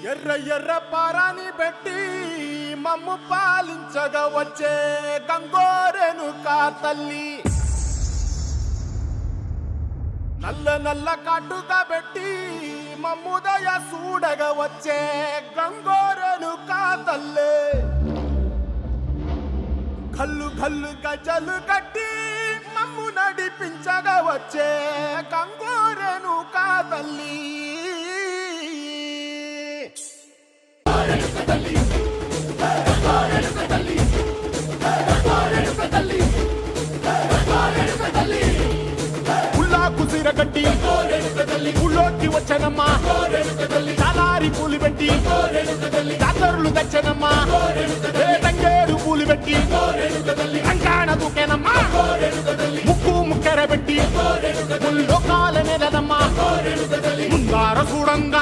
ఎర్ర ఎర్ర పారాని పెట్టి మమ్ము పాలించగా వచ్చే గంగోరెను కా తల్లి, నల్ల నల్ల కాటుగా పెట్టి మమ్ముదయ చూడగా వచ్చే గంగోరెను కా తల్లి, కల్లు కల్లు గజలు కట్టి మమ్ము నడిపించగా వచ్చే గంగోరెను కా తల్లి. కుసిరగట్టి ఊళ్ళోకి వచ్చనమ్మా, చాలారి పూలు పెట్టి జాతరులు తెచ్చనమ్మా, తంగేరు పూలు పెట్టి కంకాణ దూకేనమ్మా, ముక్కు ముక్కెర పెట్టి లోకాల నెలనమ్మా, ముందార చూడంగా